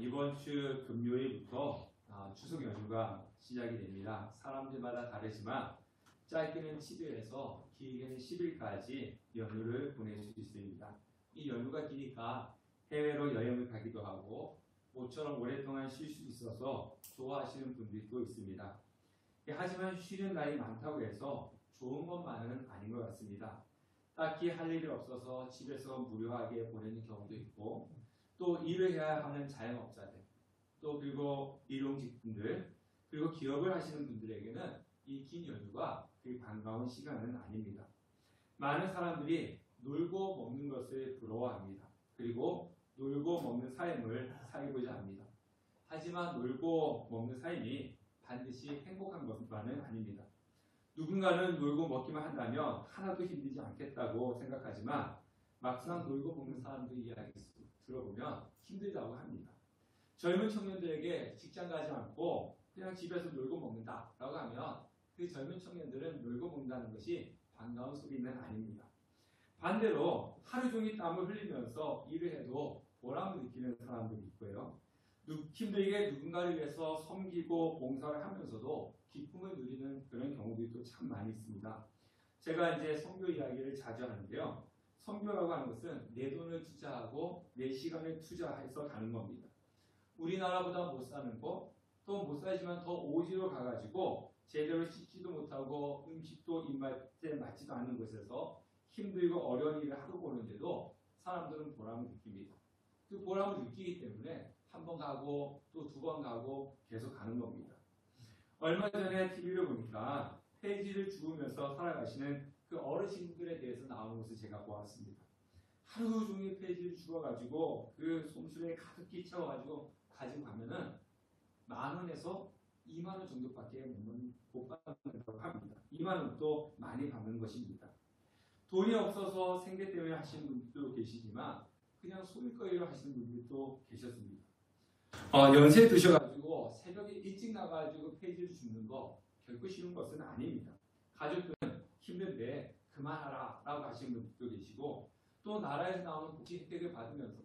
이번 주 금요일부터 추석 연휴가 시작이 됩니다. 사람들마다 다르지만 짧게는 7일에서 길게는 10일까지 연휴를 보낼 수 있습니다. 이 연휴가 기니까 해외로 여행을 가기도 하고 모처럼 오랫동안 쉴 수 있어서 좋아하시는 분들도 있습니다. 하지만 쉬는 날이 많다고 해서 좋은 것만은 아닌 것 같습니다. 딱히 할 일이 없어서 집에서 무료하게 보내는 경우도 있고, 또 일을 해야 하는 자영업자들, 또 그리고 일용직분들, 그리고 기업을 하시는 분들에게는 이 긴 연휴가 그 반가운 시간은 아닙니다. 많은 사람들이 놀고 먹는 것을 부러워합니다. 그리고 놀고 먹는 삶을 살고자 합니다. 하지만 놀고 먹는 삶이 반드시 행복한 것만은 아닙니다. 누군가는 놀고 먹기만 한다면 하나도 힘들지 않겠다고 생각하지만 막상 놀고 먹는 사람들 이야기 들어보면 힘들다고 합니다. 젊은 청년들에게 직장 가지 않고 그냥 집에서 놀고 먹는다라고 하면 그 젊은 청년들은 놀고 먹는다는 것이 반가운 소리는 아닙니다. 반대로 하루 종일 땀을 흘리면서 일을 해도 보람을 느끼는 사람들이 있고요. 힘들게 누군가를 위해서 섬기고 봉사를 하면서도 기쁨을 누리는 그런 경우들도 참 많이 있습니다. 제가 이제 선교 이야기를 자주 하는데요. 선교라고 하는 것은 내 돈을 투자하고 내 시간을 투자해서 가는 겁니다. 우리나라보다 못 사는 거, 또 못 살지만 더 오지로 가가지고 제대로 씻지도 못하고 음식도 입맛에 맞지도 않는 곳에서 힘들고 어려운 일을 하고 보는데도 사람들은 보람을 느낍니다. 그 보람을 느끼기 때문에 한 번 가고 또 두 번 가고 계속 가는 겁니다. 얼마 전에 TV를 보니까 폐지를 주우면서 살아가시는 그 어르신들에 대해서 나오는 것을 제가 보았습니다. 하루 종일 폐지를 주워가지고 그 솜술에 가득히 채워가지고 가지고 가면은 10,000원에서 20,000원 정도밖에 못 받는다고 합니다. 20,000원도 많이 받는 것입니다. 돈이 없어서 생계 때문에 하시는 분들도 계시지만 그냥 소일거리로 하시는 분들도 계셨습니다. 연세 드셔가지고 새벽에 일찍 나가가지고 폐지를 줍는 거 결코 쉬운 것은 아닙니다. 가족들은 힘든데 그만하라 라고 하시는 분들도 계시고, 또 나라에서 나오는 복지 혜택을 받으면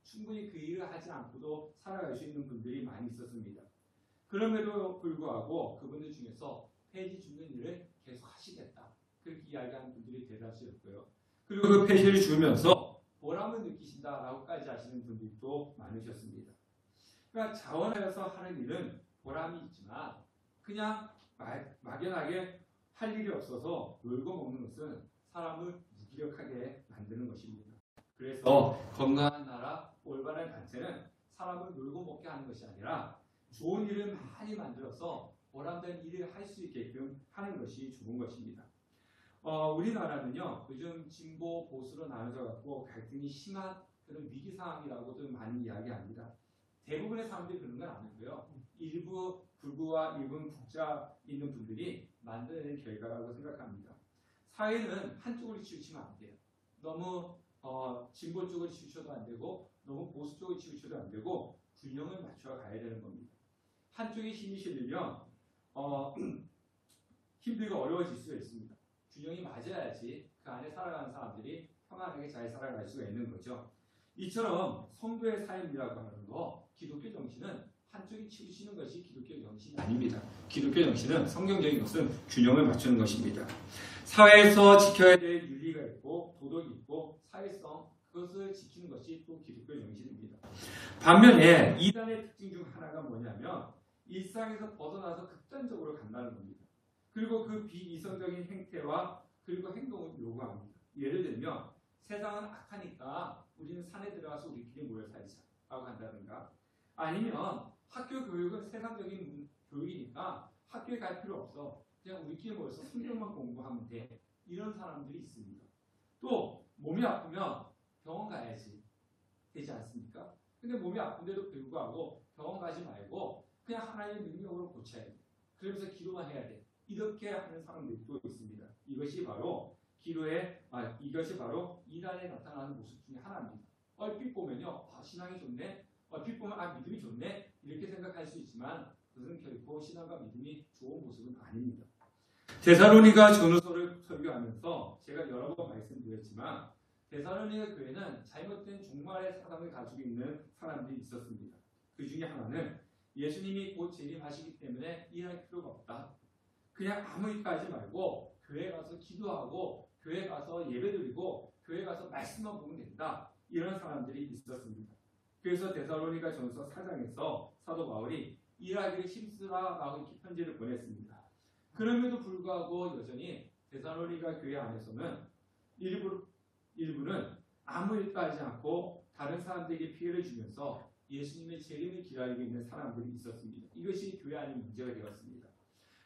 충분히 그 일을 하지 않고도 살아갈 수 있는 분들이 많이 있었습니다. 그럼에도 불구하고 그분들 중에서 폐지 줍는 일을 계속 하시겠다, 그렇게 이야기하는 분들이 대다수였고요. 그리고 그 폐지를 주면서 보람을 느끼신다라고까지 하시는 분들도 많으셨습니다. 그러니까 자원하여서 하는 일은 보람이 있지만 그냥 막연하게 할 일이 없어서 놀고 먹는 것은 사람을 무기력하게 만드는 것입니다. 그래서 건강한 나라, 올바른 단체는 사람을 놀고 먹게 하는 것이 아니라 좋은 일을 많이 만들어서 보람된 일을 할 수 있게끔 하는 것이 좋은 것입니다. 우리나라는요, 요즘 진보 보수로 나눠져 갖고 갈등이 심한 그런 위기 상황이라고도 많이 이야기합니다. 대부분의 사람들이 그런 건 아니고요. 일부 극우와 일부 국자 있는 분들이 만드는 결과라고 생각합니다. 사회는 한쪽으로 치우치면 안 돼요. 너무 진보 쪽으로 치우쳐도 안 되고 너무 보수 쪽으로 치우쳐도 안 되고 균형을 맞춰 가야 되는 겁니다. 한쪽에 힘이 실리면 힘들고 어려워질 수가 있습니다. 균형이 맞아야지 그 안에 살아가는 사람들이 평안하게 잘 살아갈 수가 있는 거죠. 이처럼 성도의 삶이라고 하는 거, 기독교 정신은 한쪽이 치우치는 것이 기독교 정신이 아닙니다. 기독교 정신은 성경적인 것은 균형을 맞추는 것입니다. 사회에서 지켜야 될 윤리가 있고 도덕이 있고 사회성, 그것을 지키는 것이 또 기독교 정신입니다. 반면에 이단의 특징 중 하나가 뭐냐면 일상에서 벗어나서 극단적으로 간다는 겁니다. 그리고 그 비이성적인 행태와 그리고 행동을 요구합니다. 예를 들면 세상은 악하니까 우리는 산에 들어가서 우리끼리 모여 살자라고 한다든가, 아니면 학교 교육은 세상적인 교육이니까 학교에 갈 필요 없어, 그냥 우리끼리 모여서 성경만 공부하면 돼, 이런 사람들이 있습니다. 또 몸이 아프면 병원 가야지 되지 않습니까? 근데 몸이 아픈데도 불구하고 병원 가지 말고 그냥 하나님의 능력으로 고쳐야 돼, 그러면서 기도만 해야 돼, 이렇게 하는 사람들도 있습니다. 이것이 바로 이것이 바로 이단에 나타나는 모습 중에 하나입니다. 얼핏 보면요, 신앙이 좋네, 얼핏 보면 믿음이 좋네, 이렇게 생각할 수 있지만 그것은 결코 신앙과 믿음이 좋은 모습은 아닙니다. 데살로니가 전후서를 설교하면서 제가 여러 번 말씀드렸지만 데살로니가 교회는 잘못된 종말의 사상을 가지고 있는 사람들이 있었습니다. 그 중에 하나는 예수님이 곧 재림하시기 때문에 일할 필요가 없다. 그냥 아무 일도 하지 말고 교회 가서 기도하고 교회 가서 예배드리고 교회 가서 말씀만 보면 된다. 이런 사람들이 있었습니다. 그래서 데살로니가 전서 4장에서 사도 바울이 일하기를 힘쓰라라고 이렇게 편지를 보냈습니다. 그럼에도 불구하고 여전히 데살로니가 교회 안에서는 일부는 아무 일도 하지 않고 다른 사람들에게 피해를 주면서 예수님의 재림을 기다리고 있는 사람들이 있었습니다. 이것이 교회 안의 문제가 되었습니다.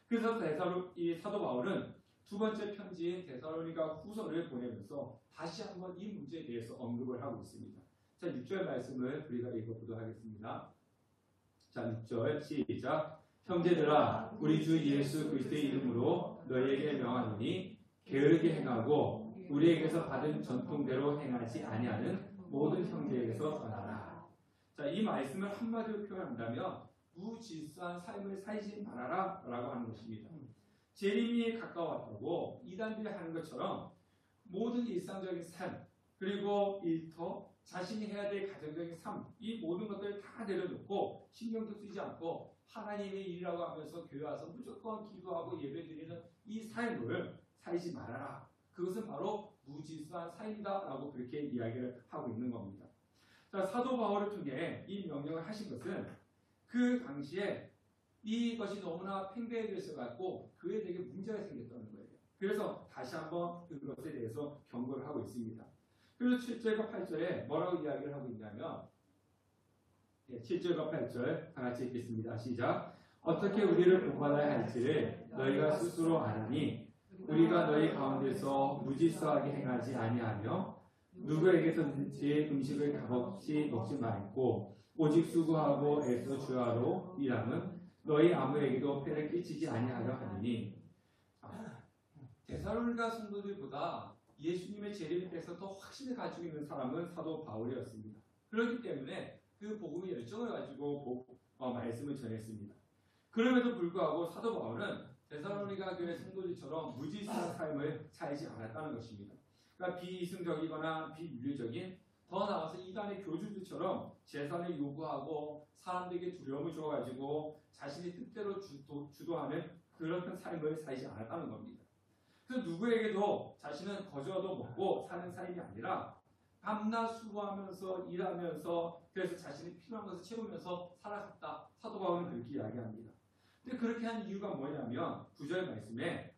그래서 사도 바울은 두 번째 편지인 데살로니가 후서를 보내면서 다시 한번 이 문제에 대해서 언급을 하고 있습니다. 자, 6절 말씀을 우리가 읽어보도록 하겠습니다. 자, 6절 시작. 형제들아, 우리 주 예수 그리스도의 이름으로 너희에게 명하노니 게으르게 행하고 우리에게서 받은 전통대로 행하지 아니하는 모든 형제에게서 떠나라. 자, 이 말씀을 한마디로 표현한다면 무질서한 삶을 살지 말아라 라고 하는 것입니다. 재림이 가까웠다고 이단들이 하는 것처럼 모든 일상적인 삶, 그리고 일터, 자신이 해야 될 가정적인 삶, 이 모든 것들을 다 내려놓고 신경도 쓰지 않고 하나님의 일이라고 하면서 교회 와서 무조건 기도하고 예배드리는 이 삶을 살지 말아라. 그것은 바로 무질서한 삶이다 라고 그렇게 이야기를 하고 있는 겁니다. 자, 사도 바울을 통해 이 명령을 하신 것은 그 당시에 이것이 너무나 팽배해져 있어갖고 그에 되게 문제가 생겼다는 거예요. 그래서 다시 한번 그것에 대해서 경고를 하고 있습니다. 그래서 7절과 8절에 뭐라고 이야기를 하고 있냐면 7절과 8절 다 같이 읽겠습니다. 시작. 어떻게 우리를 본받아야 할지를 너희가 스스로 아나니 우리가 너희 가운데서 무질서하게 행하지 아니하며 누구에게서든지 음식을 값없이 먹지 말고 오직 수고하고 애써 주야로 일함은 너희 아무에게도 폐를 끼치지 아니하려 하느니. 데살로니가 성도들보다 예수님의 재림에 대해서 더 확신을 가지고 있는 사람은 사도 바울이었습니다. 그렇기 때문에 그 복음의 열정을 가지고 말씀을 전했습니다. 그럼에도 불구하고 사도 바울은 데살로니가 교회 성도들처럼 무질서한 삶을 살지 않았다는 것입니다. 그러니까 비이승적이거나 비윤리적인, 더 나아가서 이단의 교주들처럼 재산을 요구하고 사람들에게 두려움을 줘가지고 자신의 뜻대로 주도하는 그런 삶을 살지 않았다는 겁니다. 그래서 누구에게도 자신은 거저도 먹고 사는 삶이 아니라 밤낮 수고하면서 일하면서 그래서 자신이 필요한 것을 채우면서 살아갔다. 사도 바울은 그렇게 이야기합니다. 근데 그렇게 한 이유가 뭐냐면 9절 말씀에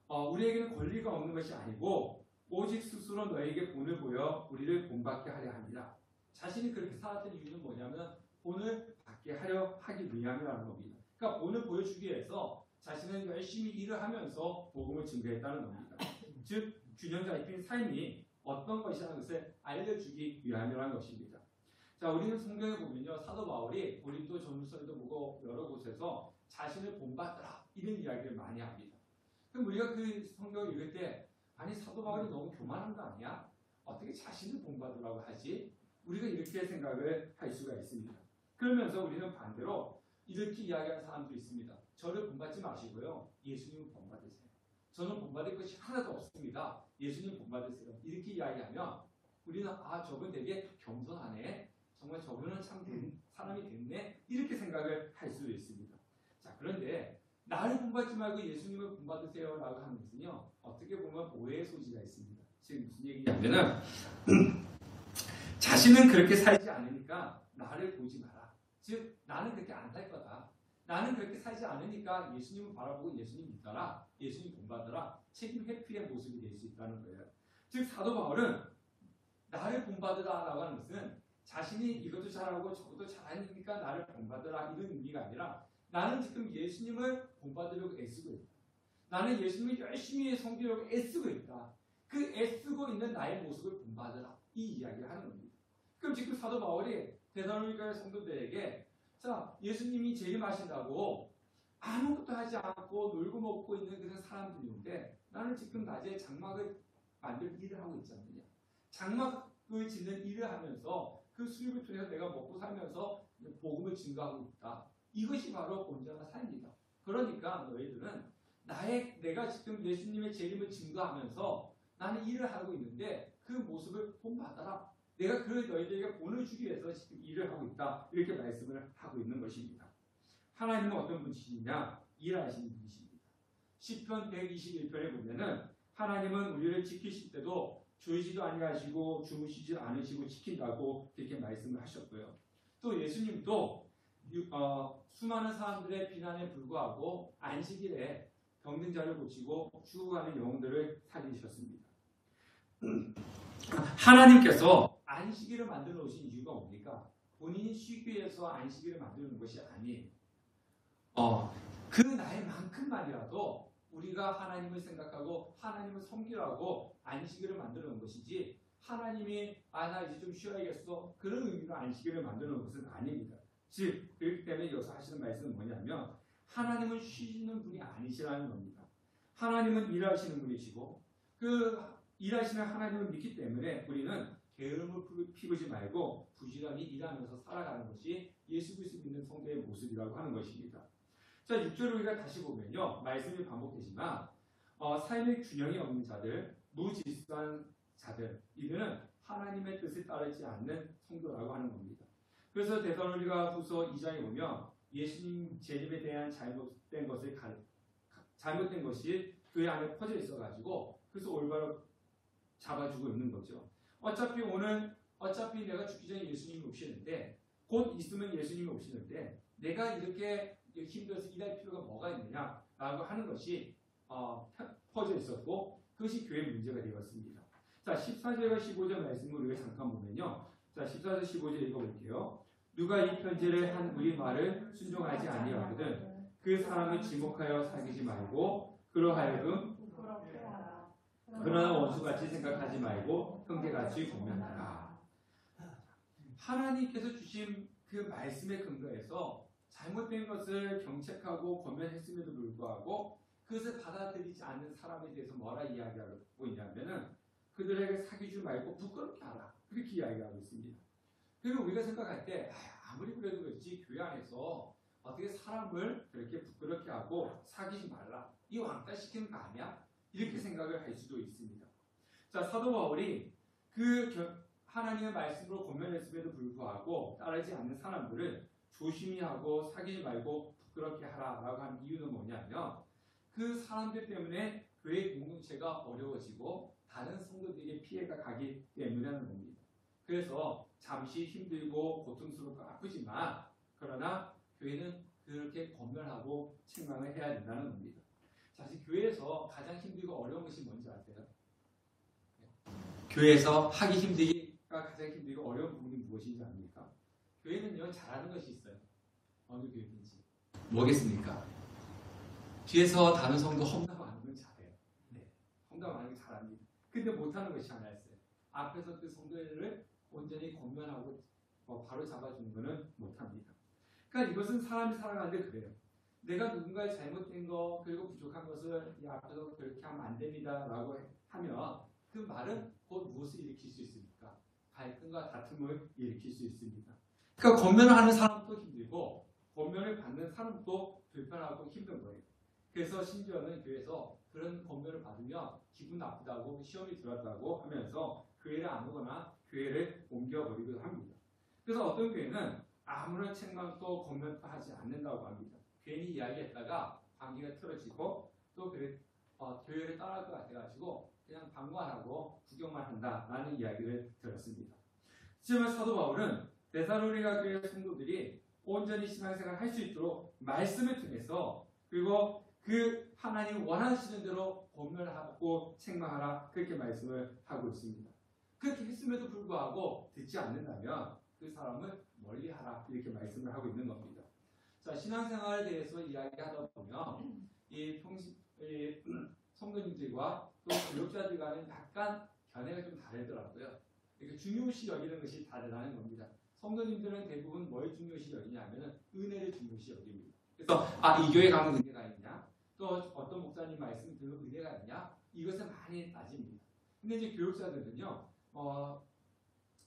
우리에게는 권리가 없는 것이 아니고 오직 스스로 너에게 본을 보여 우리를 본받게 하려 합니다. 자신이 그렇게 살았던 이유는 뭐냐면 본을 받게 하려 하기 위함이라는 겁니다. 그러니까 본을 보여주기 위해서 자신은 열심히 일을 하면서 복음을 증거했다는 겁니다. 즉 균형 잡힌 삶이 어떤 것이라는 것을 알려주기 위함이라는 것입니다. 자, 우리는 성경에 보면요, 사도 바울이 고린도 전후서에도 보고 여러 곳에서 자신을 본받더라 이런 이야기를 많이 합니다. 그럼 우리가 그 성경을 읽을 때 아니 사도 바울이 너무 교만한 거 아니야? 어떻게 자신을 본받으라고 하지? 우리가 이렇게 생각을 할 수가 있습니다. 그러면서 우리는 반대로 이렇게 이야기하는 사람들이 있습니다. 저를 본받지 마시고요, 예수님을 본받으세요. 저는 본받을 것이 하나도 없습니다. 예수님 본받으세요. 이렇게 이야기하면 우리는 저분 되게 겸손하네, 정말 저분은 참 사람이 됐네, 이렇게 생각을 할 수도 있습니다. 자, 그런데 나를 본받지 말고 예수님을 본받으세요 라고 하는 것은요, 어떻게 보면 오해의 소지가 있습니다. 지금 무슨 얘기냐면은 자신은 그렇게 살지 않으니까 나를 보지 마라. 즉 나는 그렇게 안 살 거다. 나는 그렇게 살지 않으니까 예수님을 바라보고 예수님 믿어라, 예수님 본받으라, 책임 회피의 모습이 될 수 있다는 거예요. 즉 사도 바울은 나를 본받으라 라고 하는 것은 자신이 이것도 잘하고 저것도 잘하니까 나를 본받으라 이런 의미가 아니라 나는 지금 예수님을 본받으려고 애쓰고 있다. 나는 예수님을 열심히 섬기려고 애쓰고 있다. 그 애쓰고 있는 나의 모습을 본받으라, 이 이야기를 하는 겁니다. 그럼 지금 사도 바울이 데살로니가 성도들에게 자, 예수님이 재림하신다고 아무것도 하지 않고 놀고 먹고 있는 그런 사람들인데 나는 지금 낮에 장막을 만들 일을 하고 있지 않느냐. 장막을 짓는 일을 하면서 그 수입을 통해서 내가 먹고 살면서 복음을 증거하고 있다. 이것이 바로 온전한 삶이다. 그러니까 너희들은 내가 지금 예수님의 재림을 증거하면서 나는 일을 하고 있는데 그 모습을 본받아라. 내가 그 너희들에게 보내주기 위해서 지금 일을 하고 있다. 이렇게 말씀을 하고 있는 것입니다. 하나님은 어떤 분이시냐? 일하시는 분이십니다. 시편 121편에 보면은 하나님은 우리를 지키실 때도 졸지도 아니하시고 주무시지 않으시고 지킨다고 그렇게 말씀을 하셨고요. 또 예수님도 수많은 사람들의 비난에 불구하고 안식일에 병든 자를 고치고 죽어가는 영혼들을 살리셨습니다. 하나님께서 안식일을 만들어 놓으신 이유가 뭡니까? 본인이 쉬기 위해서 안식일을 만드는 것이 아니에요. 그 날만큼만이라도 우리가 하나님을 생각하고 하나님을 섬기라고 안식일을 만들어 놓은 것이지, 하나님이 나 이제 좀 쉬어야겠어 그런 의미로 안식일을 만들어 놓은 것은 아닙니다. 즉 그렇기 때문에 여기서 하시는 말씀은 뭐냐면 하나님은 쉬시는 분이 아니시라는 겁니다. 하나님은 일하시는 분이시고 그 일하시는 하나님을 믿기 때문에 우리는 게으름을 피우지 말고 부지런히 일하면서 살아가는 것이 예수 그리스도 믿는 성도의 모습이라고 하는 것입니다. 자, 6절을 우리가 다시 보면요, 말씀이 반복되지만 삶의 균형이 없는 자들, 무질서한 자들, 이들은 하나님의 뜻을 따르지 않는 성도라고 하는 겁니다. 그래서 데살로니가 후서 2장에 보면 예수님 재림에 대한 잘못된 것이 교회 안에 퍼져 있어가지고 그래서 올바로 잡아주고 있는 거죠. 어차피 내가 죽기 전에 예수님이 오시는데, 곧 있으면 예수님이 오시는데 내가 이렇게 힘들어서 일할 필요가 뭐가 있느냐라고 하는 것이 퍼져 있었고 그것이 교회의 문제가 되었습니다. 자, 14절과 15절 말씀을 우리가 잠깐 보면요. 자, 14절 15절 읽어볼게요. 누가 이 편지를 한 우리 말을 순종하지 아니하거든 그 사람을 지목하여 사귀지 말고 그로 하여금 그러나 원수같이 생각하지 말고 형제같이 권면하라. 하나님께서 주신 그 말씀의 근거에서 잘못된 것을 경책하고 권면했음에도 불구하고 그것을 받아들이지 않는 사람에 대해서 뭐라 이야기하고 있냐면은 그들에게 사귀지 말고 부끄럽게 하라. 그렇게 이야기하고 있습니다. 그리고 우리가 생각할 때 아무리 그래도 그렇지 교회 안에서 어떻게 사람을 그렇게 부끄럽게 하고 사귀지 말라. 이 왕따 시키는 거 아니야? 이렇게 생각을 할 수도 있습니다. 자, 사도 바울이 하나님의 말씀으로 권면했음에도 불구하고 따르지 않는 사람들을 조심히 하고 사귀지 말고 부끄럽게 하라라고 한 이유는 뭐냐면 그 사람들 때문에 교회 공동체가 어려워지고 다른 성도들에게 피해가 가기 때문이라는 겁니다. 그래서 잠시 힘들고 고통스럽고 아프지만 그러나 교회는 그렇게 권면하고 책망을 해야 된다는 겁니다. 사실 교회에서 가장 힘들고 어려운 것이 뭔지 아세요? 교회에서 하기 힘들기가 가장 힘들고 어려운 부분이 무엇인지 압니까? 교회는요, 잘하는 것이 있어요. 어느 교회든지. 뭐겠습니까? 뒤에서 다른 성도 험담하는 건 잘해요. 네, 험담하는 게 잘합니다. 근데 못하는 것이 하나 있어요. 앞에서 그 성도를 온전히 권면하고 바로 잡아주는 것은 못합니다. 그러니까 이것은 사람이 살아가는데 그래요. 내가 누군가의 잘못된 거 그리고 부족한 것을 이 앞에서 그렇게 하면 안 됩니다라고 하면 그 말은 곧 무엇을 일으킬 수 있습니까? 갈등과 다툼을 일으킬 수 있습니다. 그러니까 권면을 하는 사람도 힘들고 권면을 받는 사람도 불편하고 힘든 거예요. 그래서 심지어는 교회에서 그런 권면을 받으면 기분 나쁘다고 시험이 들었다고 하면서 교회를 안 오거나 교회를 옮겨버리기도 합니다. 그래서 어떤 교회는 아무런 책망도 권면도 하지 않는다고 합니다. 괜히 이야기했다가 관계가 틀어지고 또 교회를 떠날 것 같아가지고 그냥 방관하고 구경만 한다라는 이야기를 들었습니다. 하지만 사도 바울은 데살로니가 교회 성도들이 온전히 신앙생활을 할 수 있도록 말씀을 통해서 그리고 그 하나님 원하시는 대로 권면하고 책망하라 그렇게 말씀을 하고 있습니다. 그렇게 했음에도 불구하고 듣지 않는다면 그 사람을 멀리하라 이렇게 말씀을 하고 있는 겁니다. 자, 신앙생활에 대해서 이야기하다 보면 이 성도님들과 또 교육자들과는 약간 견해가 좀 다르더라고요. 그러니까 중요시 여기는 것이 다르다는 겁니다. 성도님들은 대부분 뭘 중요시 여기냐면 은혜를 중요시 여깁니다. 그래서 이 교회 가면 은혜가 있냐? 또 어떤 목사님 말씀 들으면 은혜가 있냐? 이것을 많이 따집니다. 근데 이제 교육자들은요,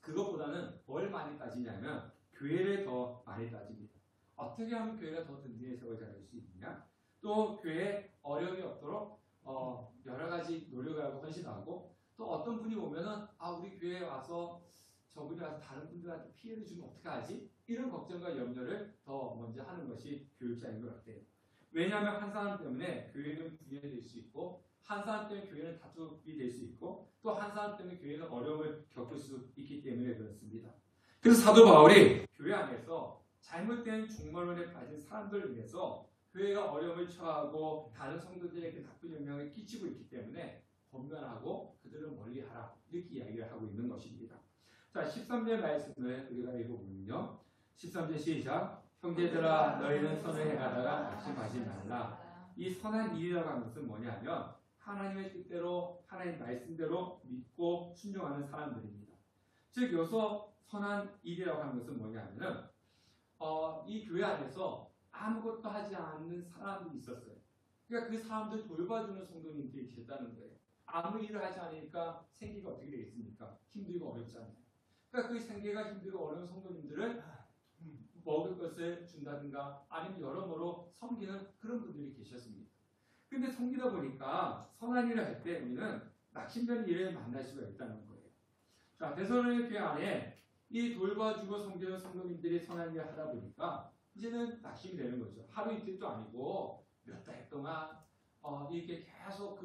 그것보다는 뭘 많이 따지냐면 교회를 더 많이 따집니다. 어떻게 하면 교회가 더 든든히 세워질 수 있느냐? 또 교회에 어려움이 없도록 여러 가지 노력을 하고 헌신하고 또 어떤 분이 오면은 우리 교회에 와서 저분이 와서 다른 분들한테 피해를 주면 어떡하지? 이런 걱정과 염려를 더 먼저 하는 것이 교육자인 것 같아요. 왜냐하면 한 사람 때문에 교회는 분열될 수 있고, 한 사람 때문에 교회는 다툼이 될 수 있고, 또 한 사람 때문에 교회는 어려움을 겪을 수 있기 때문에 그렇습니다. 그래서 사도 바울이 교회 안에서 잘못된 종말론에 빠진 사람들을 위해서 교회가 어려움을 처하고 다른 성도들에게 나쁜 영향을 끼치고 있기 때문에 권면하고 그들을 멀리하라, 이렇게 이야기를 하고 있는 것입니다. 자, 13절 말씀을 우리가 읽어보면요. 13절 시작. 형제들아, 너희는 선을 행하다가 낙심하지 말라. 이 선한 일이라고 하는 것은 뭐냐면 하나님의 뜻대로, 하나님 말씀대로 믿고 순종하는 사람들입니다. 즉 여기서 선한 일이라고 하는 것은 뭐냐면은 이 교회 안에서 아무것도 하지 않는 사람들이 있었어요. 그러니까 그 사람들 돌봐주는 성도님들이 계셨다는 거예요. 아무 일을 하지 않으니까 생계가 어떻게 되겠습니까? 힘들고 어렵잖아요. 그러니까 그 생계가 힘들고 어려운 성도님들을 먹을 것을 준다든가 아니면 여러모로 섬기는 그런 분들이 계셨습니다. 근데 섬기다 보니까 선한 일을 할 때 우리는 낙심되는 일을 만날 수가 있다는 거예요. 자, 데살로니가 교회 안에 이 돌봐주고 섬기는 성도님들이 선한 일을 하다 보니까 이제는 낙심이 되는 거죠. 하루 이틀도 아니고 몇 달 동안 이렇게 계속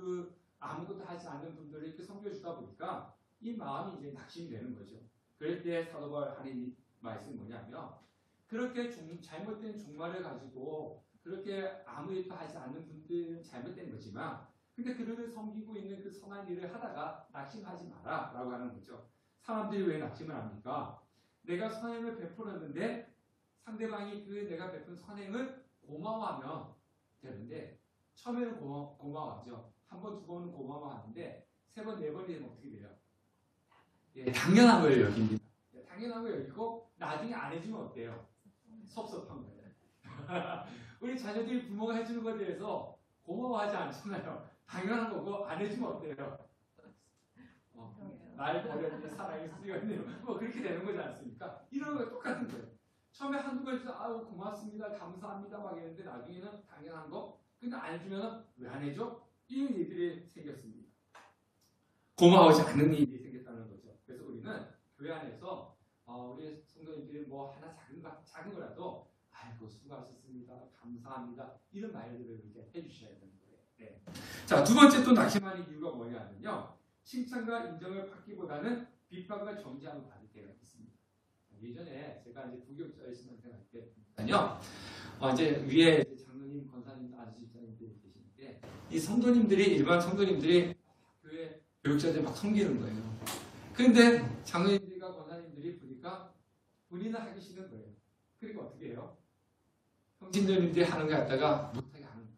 아무것도 하지 않는 분들을 이렇게 섬겨주다 보니까 이 마음이 이제 낙심이 되는 거죠. 그럴 때 사도 바울 하는 말씀이 뭐냐면 그렇게 잘못된 종말을 가지고 그렇게 아무 일도 하지 않는 분들은 잘못된 거지만 근데 그들을 섬기고 있는 그 선한 일을 하다가 낙심하지 마라 라고 하는 거죠. 사람들이 왜 낙심을 합니까? 내가 선행을 베풀었는데 상대방이 내가 베푼 선행을 고마워하면 되는데 처음에는 고마워하죠. 한 번, 두 번은 고마워하는데 세 번, 네 번이 되면 어떻게 돼요? 예, 당연한 걸 여깁니다. 당연한 걸 여기고 나중에 안 해주면 어때요? 섭섭한 거예요. 우리 자녀들이 부모가 해주는 것에 대해서 고마워하지 않잖아요. 당연한 거고 안 해주면 어때요? 날 버렸니 사랑이 쓰였니 뭐 그렇게 되는 거지 않습니까? 이런 거 똑같은 거예요. 처음에 한두 번 해서 아우 고맙습니다 감사합니다 막 이랬는데 나중에는 당연한 거 근데 안 해주면 왜 안 해줘? 이런 일들이 생겼습니다. 고마워하지 않는 일이 생겼다는 거죠. 그래서 우리는 교회 안에서 우리 성도님들이 뭐 하나 작은 거라도 아이고 수고하셨습니다 감사합니다 이런 말들을 이렇게 해주셔야 되는 거예요. 네. 자, 두 번째 또 낙심하는 이유가 뭐냐면요. 칭찬과 인정을 받기보다는 비판과 정죄함을 받을 때가 있습니다. 예전에 제가 이제 부교육자의 신앙생활 때는요, 이제 위에 장로님, 권사님, 아주집사님들이 계시는데 이 성도님들이 일반 성도님들이 교회 교육자들 막 섬기는 거예요. 그런데 장로님들과 권사님들이 보니까 본인은 하기 싫은 거예요. 그러니까 어떻게 해요? 성신도님들이 하는 거 갖다가 못하게 하는 거예요.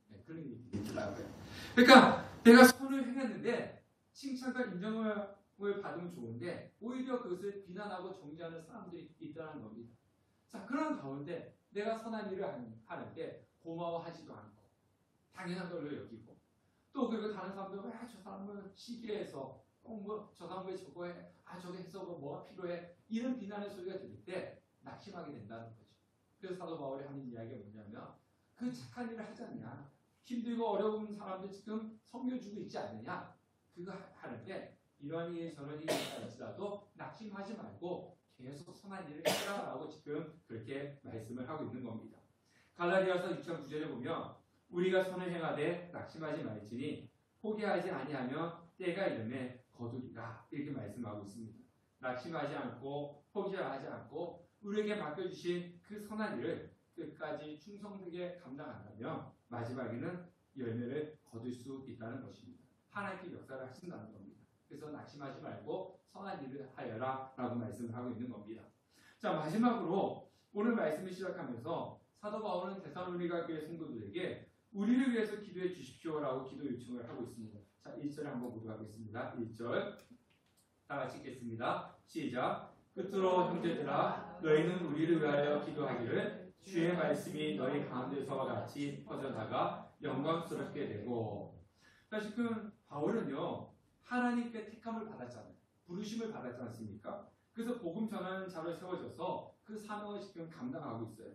네, 그런 일이 있더라고요. 그러니까 내가 선을 행했는데 칭찬과 인정을 받으면 좋은데 오히려 그것을 비난하고 정죄하는 사람들이 있다는 겁니다. 자, 그런 가운데 내가 선한 일을 하는데 고마워하지도 않고 당연한 걸로 여기고 또 그리고 다른 사람들 왜 저 사람을 시기해서 저 사람 왜 저거 해? 저거 해서 뭐가 필요해? 이런 비난의 소리가 들릴 때 낙심하게 된다는 거죠. 그래서 사도 바울이 하는 이야기가 뭐냐면 그 착한 일을 하지 않냐? 힘들고 어려운 사람들 지금 섬겨주고 있지 않느냐? 그거 하는데 이러한 일 저런 일이 있을지라도 낙심하지 말고 계속 선한 일을 해라라고 지금 그렇게 말씀을 하고 있는 겁니다. 갈라디아서 6장 9절에 보면 우리가 선을 행하되 낙심하지 말지니 포기하지 아니하며 때가 이르매 거두리라 이렇게 말씀하고 있습니다. 낙심하지 않고 포기하지 않고 우리에게 맡겨주신 그 선한 일을 끝까지 충성되게 감당한다면 마지막에는 열매를 거둘 수 있다는 것입니다. 하나님께 역사를 하신다는 겁니다. 그래서 낙심하지 말고 선한 일을 하여라 라고 말씀을 하고 있는 겁니다. 자, 마지막으로 오늘 말씀을 시작하면서 사도 바울은 데살로니가 교회 성도들에게 우리를 위해서 기도해 주십시오라고 기도 요청을 하고 있습니다. 자, 1절을 한번 보도하겠습니다. 1절 다 같이 읽겠습니다. 시작. 끝으로 형제들아 너희는 우리를 위하여 기도하기를 주의 말씀이 너희 가운데서와 같이 퍼져나가 영광스럽게 되고. 자, 지금 바울은요 하나님께 택함을 받았잖아요. 부르심을 받았지 않습니까? 그래서 복음 전하는 자로 세워져서 그 사명을 지금 감당하고 있어요.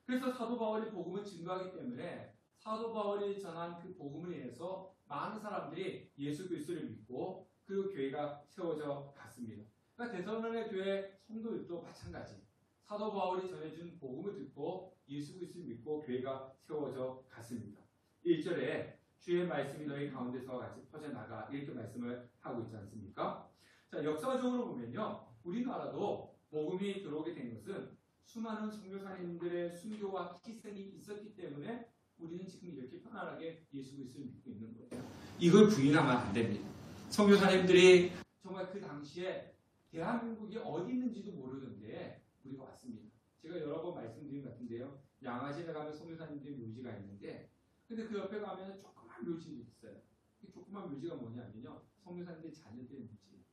그래서 사도 바울이 복음을 증거하기 때문에 사도 바울이 전한 그 복음을 인해서 많은 사람들이 예수 그리스도를 믿고 그리고 교회가 세워져 갔습니다. 그러니까 데살로니가 교회 성도들도 마찬가지. 사도 바울이 전해준 복음을 듣고 예수 그리스도를 믿고 교회가 세워져 갔습니다. 1절에 주의 말씀이 너희 가운데서 같이 퍼져나가 이렇게 말씀을 하고 있지 않습니까? 자, 역사적으로 보면요. 우리나라도 복음이 들어오게 된 것은 수많은 선교사님들의 순교와 희생이 있었기 때문에 우리는 지금 이렇게 편안하게 예수 그리스도를 믿고 있는 거예요. 이걸 부인하면 안 됩니다. 선교사님들이 정말 그 당시에 대한민국이 어디 있는지도 모르는데 우리가 왔습니다. 제가 여러 번 말씀드린 것 같은데요. 양화진에 가면 선교사님들의 묘지가 있는데 근데 그 옆에 가면 조그만 묘지가 있어요. 그 조그만 묘지가 뭐냐면요. 선교사님들의 자녀들의 묘지.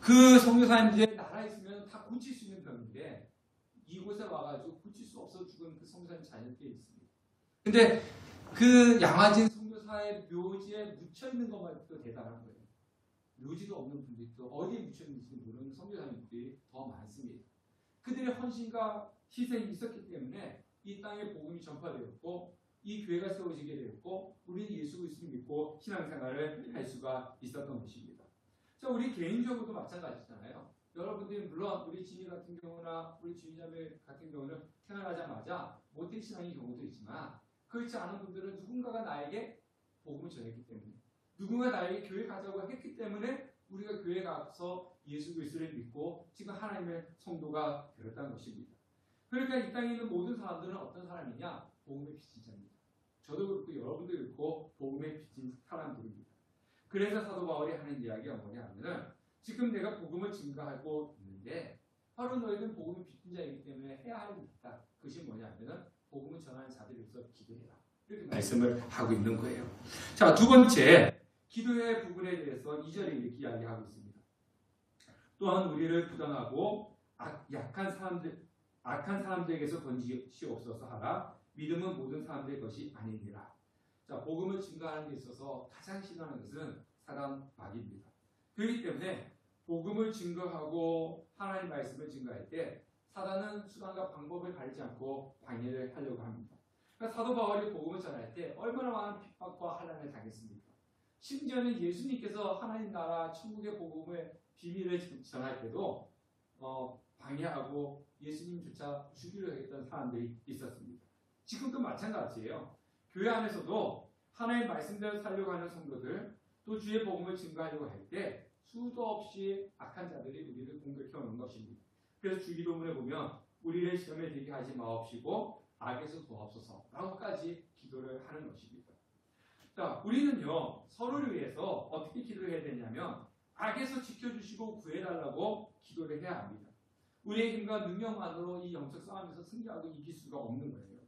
그 선교사님들의 나라에 있으면 다 고칠 수 있는 병인데 이곳에 와가지고 고칠 수 없어 죽은 그 선교사님 자녀들이 있습니다. 근데 그 양화진 선교사의 묘지에 묻혀있는 것만 해도 대단한 거예요. 묘지도 없는 분들이 또 어디에 묻혀있는지 모르는 선교사님들이 더 많습니다. 그들의 헌신과 희생이 있었기 때문에 이 땅에 복음이 전파되었고 이 교회가 세워지게 되었고 우리는 예수 그리스도를 믿고 신앙생활을 할 수가 있었던 것입니다. 자, 우리 개인적으로도 마찬가지잖아요. 여러분들이 물론 우리 지니 같은 경우나 우리 주인자매 같은 경우는 태어나자마자 모태 신앙인 경우도 있지만 그렇지 않은 분들은 누군가가 나에게 복음을 전했기 때문에 누군가 나에게 교회 가자고 했기 때문에 우리가 교회 가서 예수 그리스도를 믿고 지금 하나님의 성도가 되었다는 것입니다. 그러니까 이 땅에 있는 모든 사람들은 어떤 사람이냐? 복음의 빚진 자입니다. 저도 그렇고 여러분도 그렇고 복음의 빚진 사람들입니다. 그래서 사도 바울이 하는 이야기가 뭐냐면은 지금 내가 복음을 증거하고 있는데 바로 너희는 복음의 빚진 자이기 때문에 해야 할 일이 있다. 그것이 뭐냐면은 복음을 전하는 자들로서 기도해라. 이렇게 말씀을 하고 있는 거예요. 자, 두 번째 기도의 부분에 대해서 2절에 이렇게 이야기하고 있습니다. 또한 우리를 부당하고 악한 사람들에게서 건지시옵소서 하라. 믿음은 모든 사람들의 것이 아니니라. 자, 복음을 증거하는 데 있어서 가장 싫어하는 것은 사단 마귀입니다. 그렇기 때문에 복음을 증거하고 하나님의 말씀을 증거할 때 사단은 수단과 방법을 가리지 않고 방해를 하려고 합니다. 그러니까 사도 바울이 복음을 전할 때 얼마나 많은 핍박과 환난을 당했습니까? 심지어는 예수님께서 하나님 나라 천국의 복음의 비밀을 전할 때도 방해하고 예수님조차 죽이려 했던 사람들이 있었습니다. 지금도 마찬가지예요. 교회 안에서도 하나님의 말씀대로 살려고 하는 성도들 또 주의 복음을 증거하려고 할 때 수도 없이 악한 자들이 우리를 공격해 오는 것입니다. 그래서 주기도문에 보면 우리를 시험에 들게 하지 마옵시고 악에서 도옵소서라고까지 기도를 하는 것입니다. 자, 우리는요 서로를 위해서 어떻게 기도를 해야 되냐면 악에서 지켜주시고 구해달라고 기도를 해야 합니다. 우리의 힘과 능력만으로 이 영적 싸움에서 승리하고 이길 수가 없는 거예요.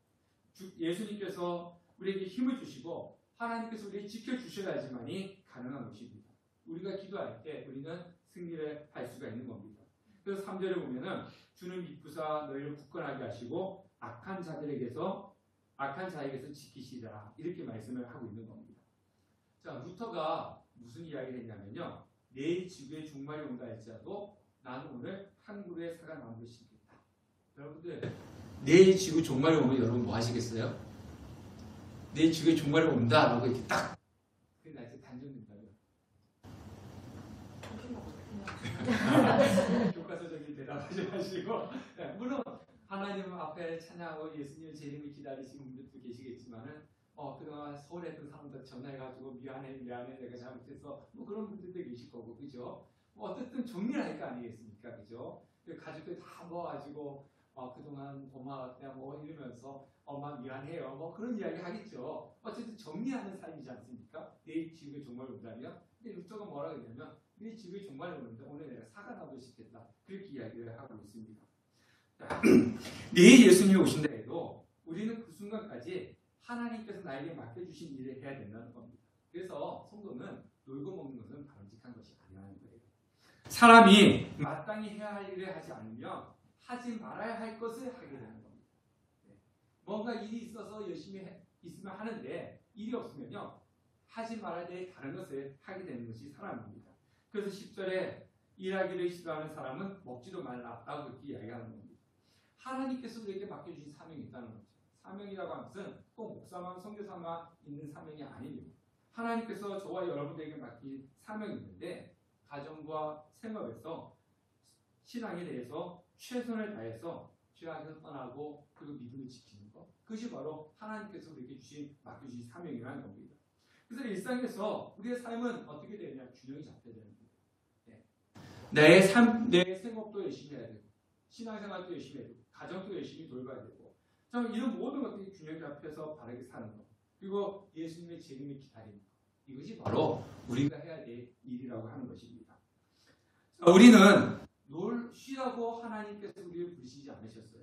예수님께서 우리에게 힘을 주시고 하나님께서 우리를 지켜주셔야지만이 가능한 것입니다. 우리가 기도할 때 우리는 승리를 할 수가 있는 겁니다. 그래서 3절에 보면은 주는 미쁘사 너희를 굳건하게 하시고 악한 자에게서 지키시라 이렇게 말씀을 하고 있는 겁니다. 자, 루터가 무슨 이야기를 했냐면요. 내일 지구의 종말이 온다 할지라도 나는 오늘 한 그루의 사과나무를 심겠다. 여러분들 내일 지구 종말이 오면 여러분 뭐 하시겠어요? 내일 지구의 종말이 온다라고 이렇게 딱 그날 때 단정된다면 교과서적인 대답하지 마시고 물론 하나님 앞에 찬양하고 예수님의 재림을 기다리시는 분들도 계시겠지만은 그동안 서운했던 사람들 전화해가지고 미안해 내가 잘못해서 뭐 그런 분들도 계실 거고 그죠? 어쨌든 정리를 할 거 아니겠습니까? 그죠? 가족들 다 모아가지고 그동안 고마웠다 뭐 이러면서 엄마 미안해요 뭐 그런 이야기 하겠죠. 어쨌든 정리하는 삶이지 않습니까? 내일 지구에 종말 온다면 근데 루터가 뭐라 그러냐면 내일 지구에 종말 오는데 오늘 내가 사과나무를 심겠다 그렇게 이야기를 하고 있습니다. 내일 예수님이 오신다 해도 우리는 그 순간까지 하나님께서 나에게 맡겨주신 일을 해야 된다는 겁니다. 그래서 성도는 놀고 먹는 것은 바람직한 것이 아니라는 거예요. 사람이 마땅히 해야 할 일을 하지 않으면 하지 말아야 할 것을 하게 되는 겁니다. 뭔가 일이 있어서 열심히 있으면 하는데 일이 없으면요 하지 말아야 될 다른 것을 하게 되는 것이 사람입니다. 그래서 10절에 일하기를 싫어하는 사람은 먹지도 말라라고 그렇게 이야기하는 겁니다. 하나님께서 우리에게 맡겨주신 사명이 있다는 거죠. 사명이라고 하는 것은 꼭 목사만 선교사만 있는 사명이 아닙니다. 하나님께서 저와 여러분들에게 맡긴 사명이 있는데 가정과 생업에서 신앙에 대해서 최선을 다해서 죄악을 떠나고 그리고 믿음을 지키는 것, 그것이 바로 하나님께서 우리에게 맡겨주신 사명이라는 겁니다. 그래서 일상에서 우리의 삶은 어떻게 되느냐? 균형이 잡혀야 되는 거예요. 내 생업도 열심히 해야 되고 신앙생활도 열심히 해야 되고 가정도 열심히 돌봐야 되고 참 이런 모든 것들이 균형 잡혀서 바르게 사는 것, 그리고 예수님의 재림을 기다리는 것, 이것이 바로 우리가 해야 될 일이라고 하는 것입니다. 우리는 쉬라고 하나님께서 우리를 부르시지 않으셨어요.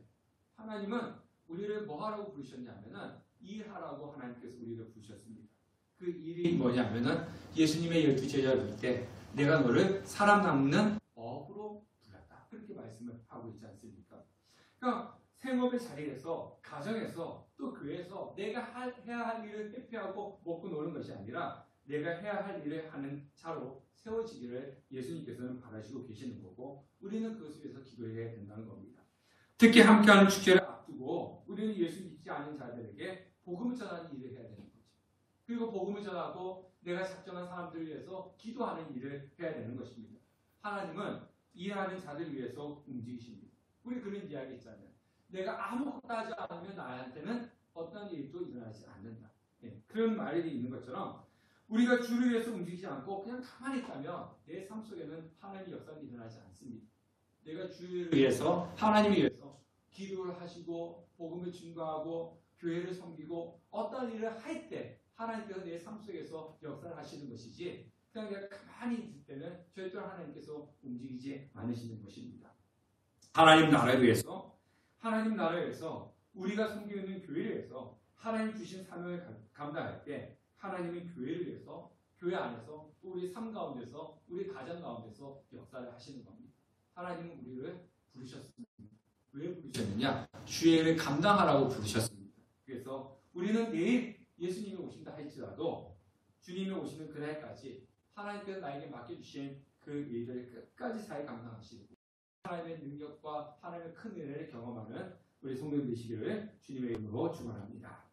하나님은 우리를 뭐 하라고 부르셨냐면은 일하라고 하나님께서 우리를 부르셨습니다. 그 일이 뭐냐면은 예수님의 12제자를 때 내가 너를 사람 낚는 어부로 불렀다. 그렇게 말씀을 하고 있지 않습니까? 그러니까 생업의 자리에서, 가정에서, 또 교회에서 내가 해야 할 일을 회피하고 먹고 노는 것이 아니라 내가 해야 할 일을 하는 자로 세워지기를 예수님께서는 바라시고 계시는 거고, 우리는 그것을 위해서 기도해야 된다는 겁니다. 특히 함께하는 축제를 앞두고 우리는 예수 믿지 않는 자들에게 복음을 전하는 일을 해야 되는 거죠. 그리고 복음을 전하고 내가 작정한 사람들을 위해서 기도하는 일을 해야 되는 것입니다. 하나님은 일하는 자들을 위해서 움직이십니다. 우리 그런 이야기 있잖아요. 내가 아무것도 하지 않으면 나한테는 어떤 일도 일어나지 않는다. 그런 말이 있는 것처럼 우리가 주를 위해서 움직이지 않고 그냥 가만히 있다면 내 삶 속에는 하나님의 역사는 일어나지 않습니다. 내가 주를 위해서, 하나님을 위해서 기도를 하시고 복음을 증거하고 교회를 섬기고 어떤 일을 할 때 하나님께서 내 삶 속에서 역사를 하시는 것이지, 그냥 내가 가만히 있을 때는 절대로 하나님께서 움직이지 않으시는 것입니다. 하나님 나라를 위해서 우리가 섬기고 있는 교회를 위해서 하나님 주신 사명을 감당할 때 하나님은 교회를 위해서, 교회 안에서, 또 우리 삶 가운데서, 우리 가정 가운데서 역사를 하시는 겁니다. 하나님은 우리를 부르셨습니다. 왜 부르셨느냐? 주의 일을 감당하라고 부르셨습니다. 그래서 우리는 내일 예수님이 오신다 할지라도 주님이 오시는 그날까지 하나님께서 나에게 맡겨주신 그 일들을 끝까지 잘 감당하시고 하나님의 능력과 하나님의 큰 은혜를 경험하는 우리 성도들 되시기를 주님의 이름으로 축원합니다.